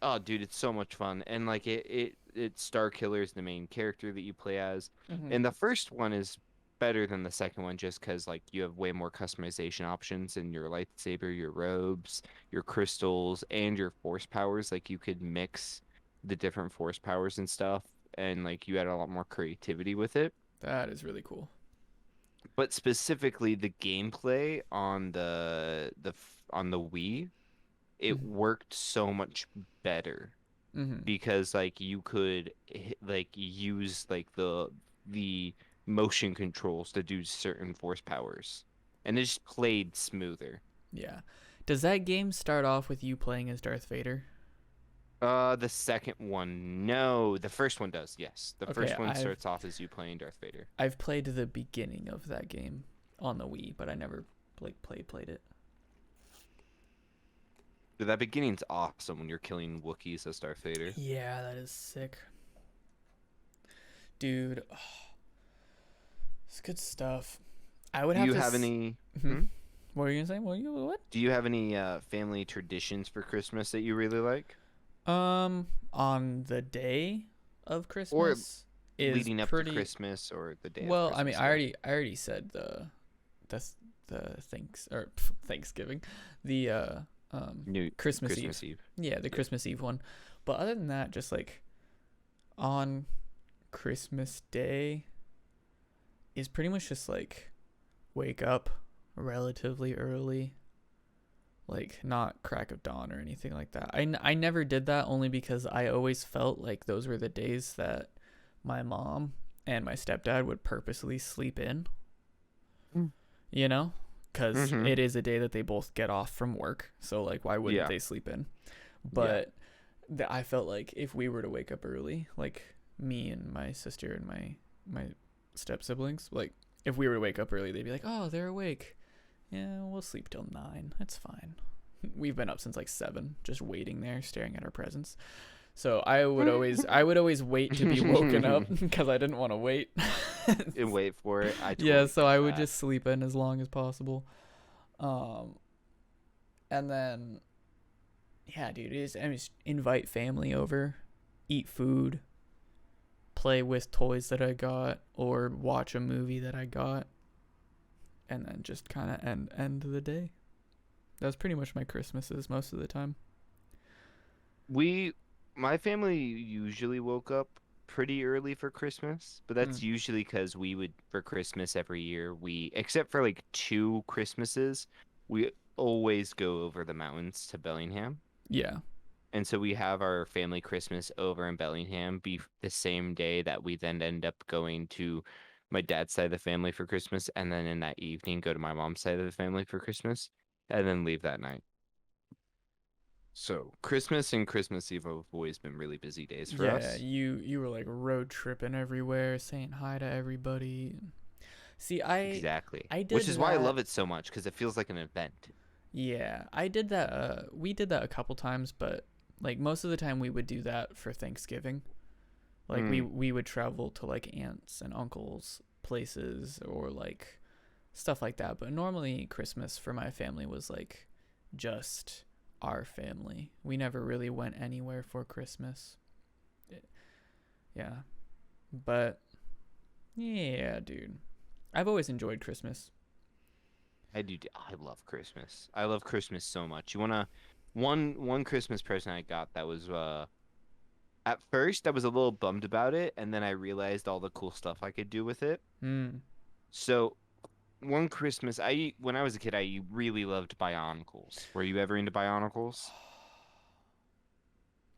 oh dude, it's so much fun. And like it's Star Killer is the main character that you play as. Hmm. And the first one is better than the second one just because like you have way more customization options in your lightsaber, your robes, your crystals, and your force powers. Like you could mix the different force powers and stuff, and like you had a lot more creativity with it. That is really cool. But specifically the gameplay on on the Wii, it Mm-hmm. worked so much better Mm-hmm. because like you could like use like the motion controls to do certain force powers, and it just played smoother. Yeah. Does that game start off with you playing as Darth Vader? The second one, no, the first one does. Yes, the Okay, first one starts off as you playing Darth Vader. I've played the beginning of that game on the Wii, but I never like played it. But that beginning's awesome when you're killing Wookiees as Darth Vader. Yeah, that is sick. Dude, oh, it's good stuff. I would Do have you to have any? Hmm? Hmm? What were you gonna say? What? Do you have any family traditions for Christmas that you really like, On the day of or Christmas is leading up to pretty Christmas or the day of well, I mean, Christmas Day? I already said that's the Thanksgiving. The New Christmas Eve. Christmas Eve. Yeah, the Yeah. Christmas Eve one. But other than that, just like on Christmas Day is pretty much just like wake up relatively early, like not crack of dawn or anything like that. I never did that only because I always felt like those were the days that my mom and my stepdad would purposely sleep in, Mm. you know? Because Mm-hmm. it is a day that they both get off from work. So, like, why wouldn't Yeah. they sleep in? Yeah. But I felt like if we were to wake up early, like me and my sister and my step siblings, like if we were to wake up early, they'd be like, "Oh, they're awake. Yeah, we'll sleep till 9. It's fine." We've been up since like 7, just waiting there, staring at our presents. So I would always wait to be woken up because I didn't want to wait. And wait for it. I Yeah, totally so get I would that. just sleep in as long as possible. Um, and then yeah, dude, I mean, just invite family over, eat food, play with toys that I got, or watch a movie that I got, and then just kind of end the day. That's pretty much my Christmases most of the time. We, my family usually woke up pretty early for Christmas, but Mm. that's usually because we would, for Christmas every year, except for like 2 Christmases, we always go over the mountains to Bellingham. Yeah. And so we have our family Christmas over in Bellingham be the same day that we then end up going to my dad's side of the family for Christmas, and then in that evening go to my mom's side of the family for Christmas, and then leave that night. So Christmas and Christmas Eve have always been really busy days for Yeah, us. you were like road tripping everywhere, saying hi to everybody. See, Exactly. I did Which is why I that. love it so much because it feels like an event. Yeah, I did that. We did that a couple times, but like most of the time we would do that for Thanksgiving. Like Mm. we would travel to like aunts and uncles places or like stuff like that. But normally Christmas for my family was like just our family. We never really went anywhere for Christmas. Yeah. But yeah, dude. I've always enjoyed Christmas. I love Christmas. I love Christmas so much. You wanna one Christmas present I got that was at first I was a little bummed about it, and then I realized all the cool stuff I could do with it. Mm. So one Christmas, when I was a kid, I really loved Bionicles. Were you ever into Bionicles?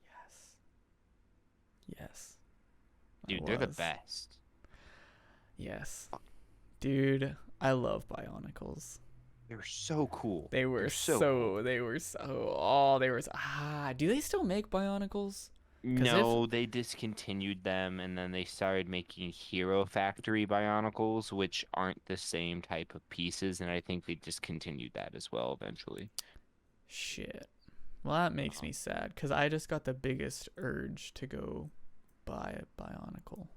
Yes. Yes. I Dude, they're the was. best. Yes. Dude, I love Bionicles. They're so cool. They were They're so cool. do they still make Bionicles? Cuz if No, they discontinued them and then they started making Hero Factory Bionicles, which aren't the same type of pieces, and I think they discontinued that as well eventually. shit. Well, that makes Um, me sad cuz I just got the biggest urge to go buy a Bionicle.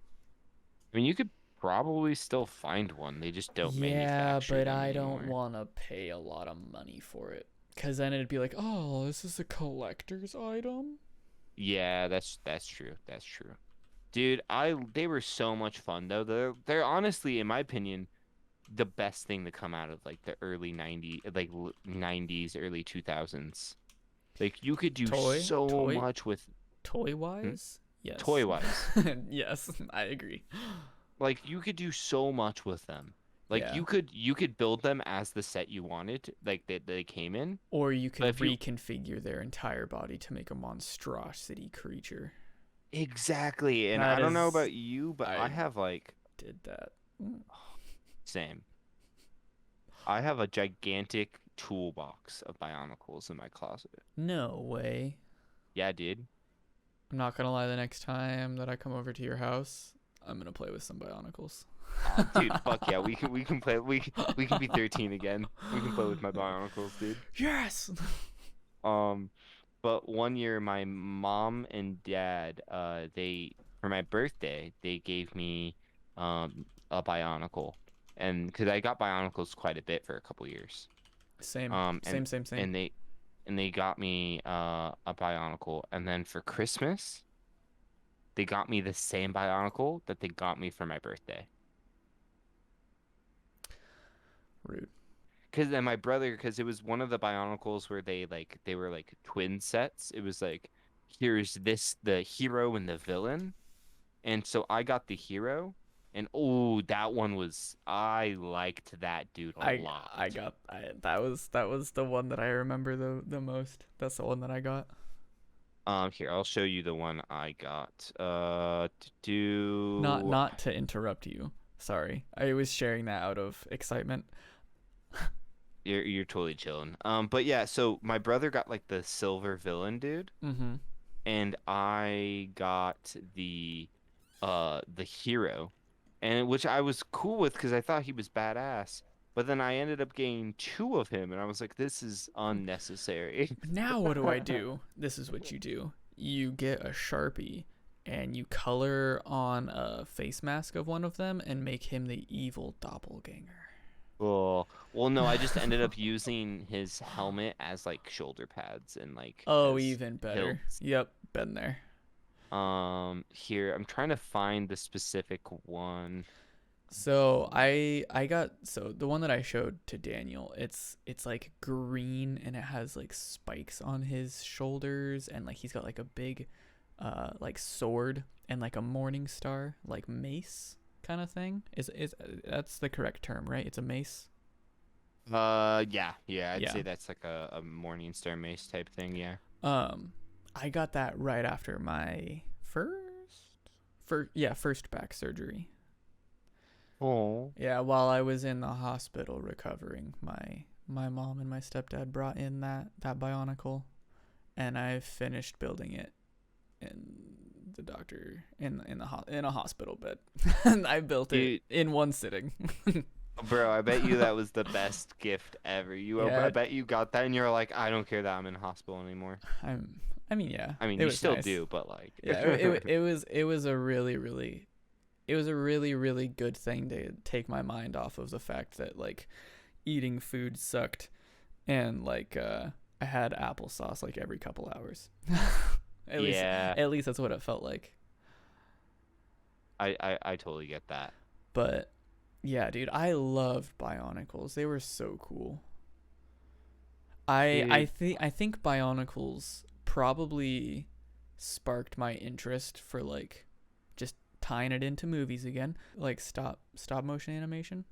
I mean, you could probably still find one. They just don't Yeah, manufacture but them I don't anymore. want to pay a lot of money for it. Cuz then it'd be like, "Oh, this is a collector's item." Yeah, that's true. That's true. Dude, I they were so much fun though. They're honestly, in my opinion, the best thing to come out of like the early 90s, like 90s, early 2000s. Like you could do Toy, so toy, much with toy hmm? wise, Toy yes, wise. yes, I agree. Like you could do so much with them. Like Yeah, you could build them as the set you wanted, like they came in. or you But could if you reconfigure their entire body to make a monstrosity creature. exactly, and I That don't know is, about you, but I I have like did that. Mm. same. I have a gigantic toolbox of Bionicles in my closet. No way. Yeah, dude. I'm not gonna lie. The next time that I come over to your house, I'm gonna play with some Bionicles. Dude, fuck yeah, we can play we can be 13 again. We can play with my Bionicles, dude. Yes. Um, but one year my mom and dad, they for my birthday, they gave me a Bionicle. And because I got Bionicles quite a bit for a couple years. Same, Um, and same, same, same. and they and they got me a Bionicle, and then for Christmas, they got me the same Bionicle that they got me for my birthday. Rude. Because then my brother, because it was one of the Bionicles where they were like twin sets. It was like here's this the hero and the villain, and so I got the hero, and oh, that one was I liked that dude a I lot. got that was the one that I remember the most. That's the one that I got. Here I'll show you the one I got. To Not do not to interrupt you. Sorry. I was sharing that out of excitement. you're totally chilling. But yeah, so my brother got like the silver villain dude, Mm-hmm. and I got the hero, and which I was cool with because I thought he was badass. But then I ended up getting two of him, and I was like, this is unnecessary. Now what do I do? This is what you do. You get a Sharpie and you color on a face mask of one of them and make him the evil doppelganger. Well, no, I just ended up using his helmet as like shoulder pads and like Oh, as even better. hilts. Yep, been there. Here I'm trying to find the specific one. So I got so the one that I showed to Daniel, it's like green and it has like spikes on his shoulders and like he's got like a big like sword and like a morning star, like mace kind of thing. Is that's the correct term, right? It's a mace. Yeah, I'd Yeah. say that's like a Morning Star Mace type thing. Yeah. Um I got that right after my first back surgery. Oh. Yeah, while I was in the hospital recovering, my mom and my stepdad brought in that Bionicle, and I finished building it in the doctor in a hospital bed. And I built it Dude, in one sitting. bro, I bet you that was the best gift ever. I Yeah, bet you got that and you're like, I don't care that I'm in hospital anymore. I mean, yeah, I mean, it you was still nice. do, but like, Yeah, it was a really good thing to take my mind off of the fact that like eating food sucked and like I had applesauce like every couple hours. yeah, At least that's what it felt like. I totally get that. But yeah, dude, I loved Bionicles. They were so cool. Dude, I think Bionicles probably sparked my interest for like just tying it into movies again, like stop motion animation.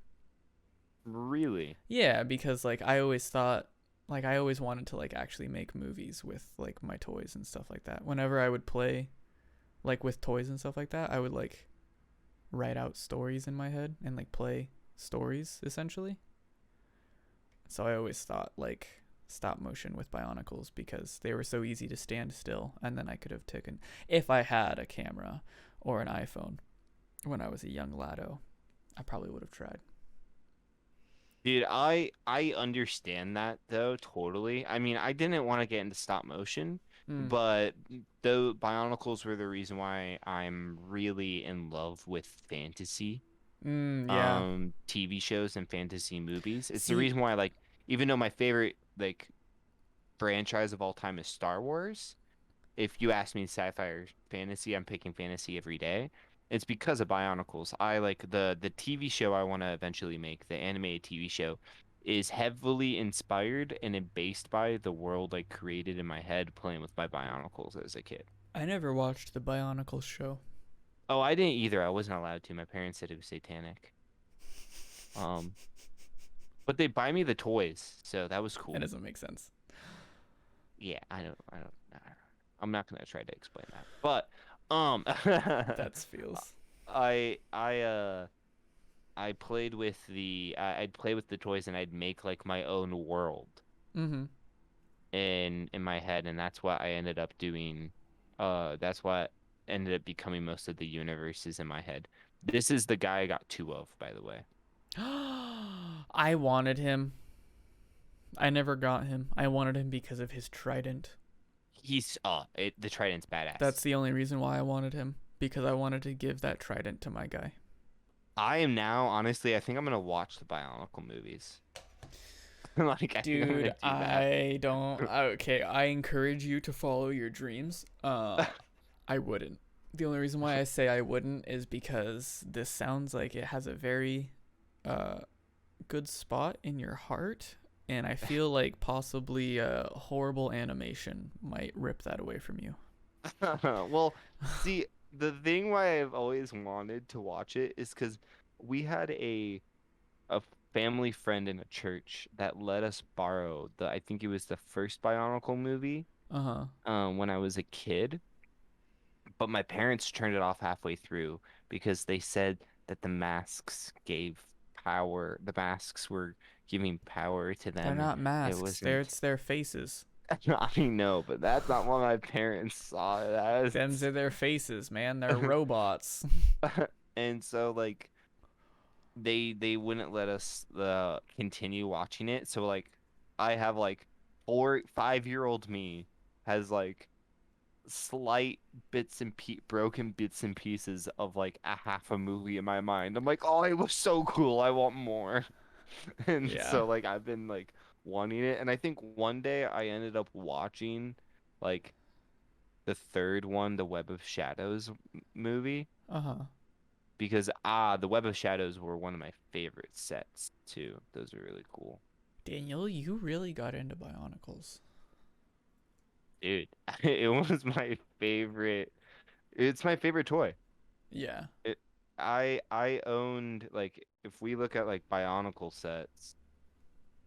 really? Yeah, because like I always wanted to like actually make movies with like my toys and stuff like that. Whenever I would play like with toys and stuff like that, I would like write out stories in my head and like play stories essentially. So I always thought like stop motion with Bionicles because they were so easy to stand still and then I could have taken if I had a camera or an iPhone when I was a young laddo, I probably would have tried. Dude, I understand that though, totally. I mean, I didn't want to get into stop motion, Mm. but the Bionicles were the reason why I'm really in love with fantasy, Yeah. TV shows and fantasy movies. It's the See, reason why, like, even though my favorite like franchise of all time is Star Wars, if you ask me sci-fi or fantasy, I'm picking fantasy every day. It's because of Bionicles. I like the TV show I want to eventually make, the animated TV show, is heavily inspired and based by the world I created in my head playing with my Bionicles as a kid. I never watched the Bionicles show. Oh, I didn't either. I wasn't allowed to. My parents said it was satanic. Um, but they buy me the toys, so that was That cool. doesn't make sense. Yeah, I'm not gonna try to explain that. But That's feels. I I uh I played with I'd play with the toys and I'd make like my own world Mm-hmm. in my head, and that's what I ended up doing. That's what ended up becoming most of the universes in my head. This is the guy I got two of, by the way. I wanted him. I never got him. I wanted him because of his trident. The Trident's badass. That's the only reason why I wanted him. Because I wanted to give that trident to my guy. I am now, honestly, I think I'm gonna watch the Bionicle movies. Like I think I'm gonna Dude, do that. I don't. Okay, I encourage you to follow your dreams. I wouldn't. The only reason why I say I wouldn't is because this sounds like it has a very uh, good spot in your heart, and I feel like possibly a horrible animation might rip that away from you. Well, see, the thing why I've always wanted to watch it is because we had a family friend in a church that let us borrow I think it was the first Bionicle movie, Uh huh. when I was a kid, but my parents turned it off halfway through because they said that the masks were giving power to They're them, and not it masks. wasn't. It's their faces. I mean, no, but that's not what my parents saw it Them's as. are their faces, man. They're robots. And so like they wouldn't let us continue watching it. So like I have like 5-year-old me has like slight broken bits and pieces of like a half a movie in my mind. I'm like, oh, it was so cool. I want more. And Yeah. so like I've been like wanting it. And I think one day I ended up watching like the third one, the Web of Shadows movie, Uh huh. because the Web of Shadows were one of my favorite sets too. Those are really cool. Daniel, you really got into Bionicles. Dude, it was my favorite. It's my favorite toy. Yeah. It, I owned, like, if we look at like Bionicle sets,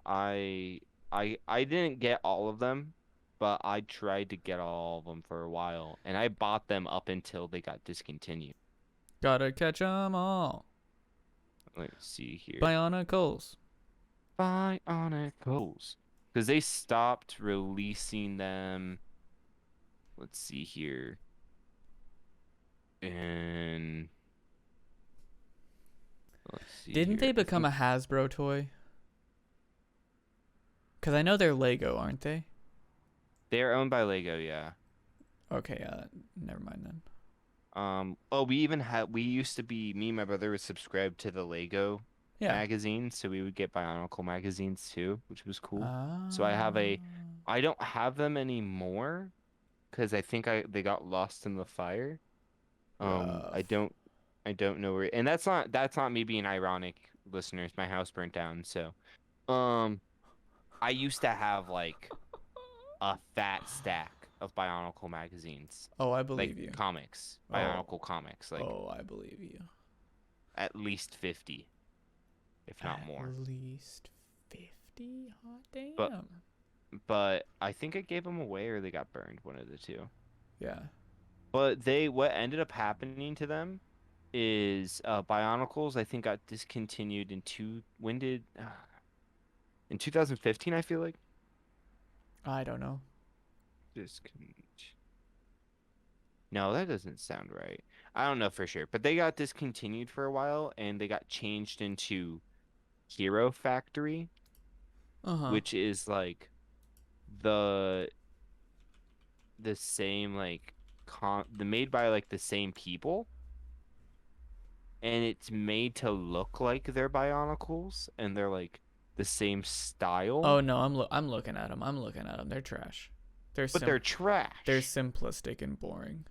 I I didn't get all of them, but I tried to get all of them for a while, and I bought them up until they got discontinued. Gotta catch 'em all. Let's see here. Bionicles. Bionicles. Because they stopped releasing them. Let's see here. And let's see Didn't here. they I become think a Hasbro toy? Because I know they're Lego, aren't they? they're owned by Lego, yeah. Okay, never mind then. Oh, we used to be, me and my brother would subscribe to the Lego Yeah. magazine, so we would get Bionicle magazines too, which was cool. So Ah. I don't have them anymore because I think they got lost in the fire. I Rough. don't know where, and that's not me being ironic, listeners. My house burnt down, so um I used to have like a fat stack of Bionicle magazines, Oh, I like believe you. comics, Oh. Bionicle comics, like Oh, I believe you. at least 50, if not At more. least 50? Hot But damn. I think I gave them away or they got burned, one of the two. Yeah. But what ended up happening to them is Bionicles I think got discontinued in 2015, I feel like. I don't know. Discon No, that doesn't sound right. I don't know for sure, but they got discontinued for a while and they got changed into Hero Factory, Uh huh. which is like the the same like the made by like the same people, and it's made to look like they're Bionicles and they're like the same style, Oh no, I'm looking at them. I'm looking at them. They're trash. They're but they're they're trash. simplistic and boring.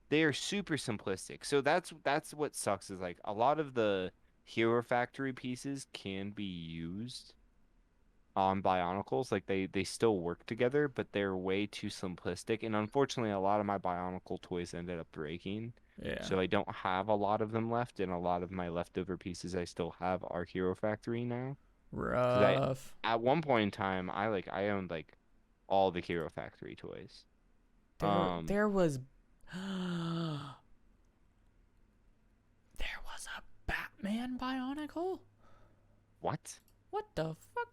they are super simplistic. So that's what sucks is like a lot of the Hero Factory pieces can be used on Bionicles. Like they still work together, but they're way too simplistic. And unfortunately, a lot of my Bionicle toys ended up breaking. Yeah. So I don't have a lot of them left, and a lot of my leftover pieces I still have are Hero Factory now. Because Rough. at one point in time, I owned like all the Hero Factory toys. Um, There was there was a Batman Bionicle? what? What the fuck?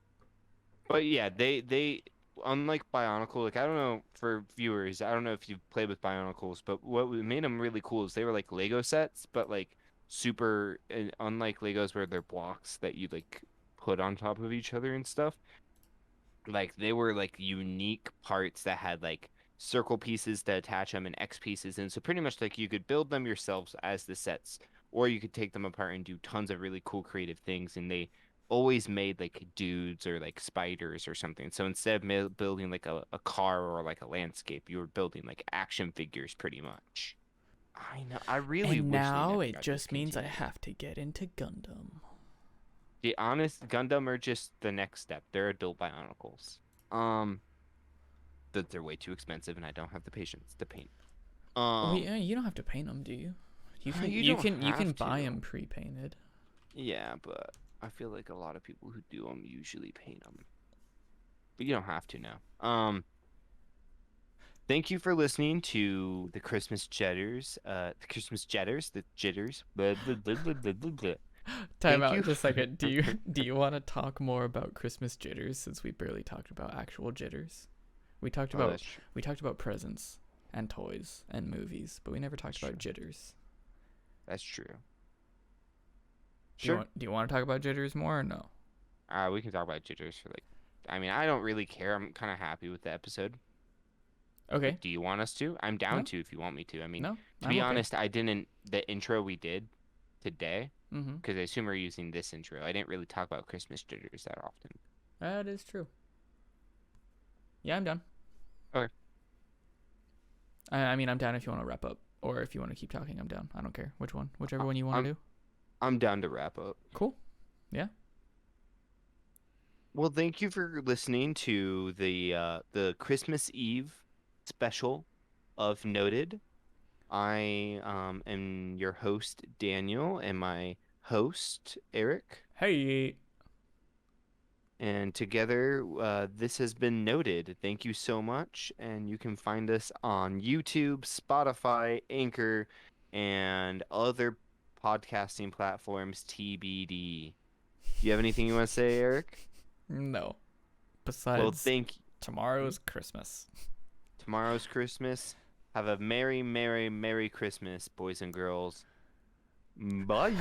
But yeah, they unlike Bionicle, like I don't know for viewers, I don't know if you've played with Bionicles, but what made them really cool is they were like Lego sets, but like super unlike Legos where they're blocks that you like put on top of each other and stuff. Like they were like unique parts that had like circle pieces to attach them and X pieces, and so pretty much like you could build them yourselves as the sets, or you could take them apart and do tons of really cool creative things. And they always made like dudes or like spiders or something. So instead of building like a car or like a landscape, you were building like action figures pretty much. I know. I really And wish they now never it got just means I discontinued. have to get into Gundam. The honest Gundam are just the next step. They're adult Bionicles. Um, that they're way too expensive, and I don't have the patience to paint. Oh, Um, yeah, you don't have to paint them, do you? You can you you don't can you can have buy to. them pre-painted. Yeah, but I feel like a lot of people who do them usually paint them. But you don't have to now. Thank you for listening to the Christmas Jitters. The Christmas Jitters, the Jitters. Blah, blah, blah, blah, blah, blah, blah. Time Thank out you. just a second. Do you want to talk more about Christmas jitters since we barely talked about actual jitters? We talked Oh, about that's true. we talked about presents and toys and movies, but we never That's talked about true. jitters. That's true. Do you Sure. want do you want to talk about jitters more or no? We can talk about Jitters for like. I mean, I don't really care. I'm kind of happy with the episode. Okay. Like, do you want us to? I'm down No? to if you want me to. I mean, No? to I'm be okay. honest, I didn't. The intro we did today, Mm-hmm. because I assume we're using this intro. I didn't really talk about Christmas jitters that often. That is true. Yeah, I'm down. Okay. I mean, I'm down if you want to wrap up or if you want to keep talking. I'm down. I don't care which one, whichever I- one you want I'm to do. I'm down to wrap up. Cool. Yeah. Well, thank you for listening to the Christmas Eve special of Noted. I am your host Daniel and my host Eric. Hey. And together, this has been Noted. Thank you so much. And you can find us on YouTube, Spotify, Anchor, and other podcasting platforms, TBD. You have anything you want to say, Eric? No. Well, Besides, thank tomorrow's Christmas. tomorrow's Christmas. Have a merry, merry, merry Christmas, boys and girls. Bye.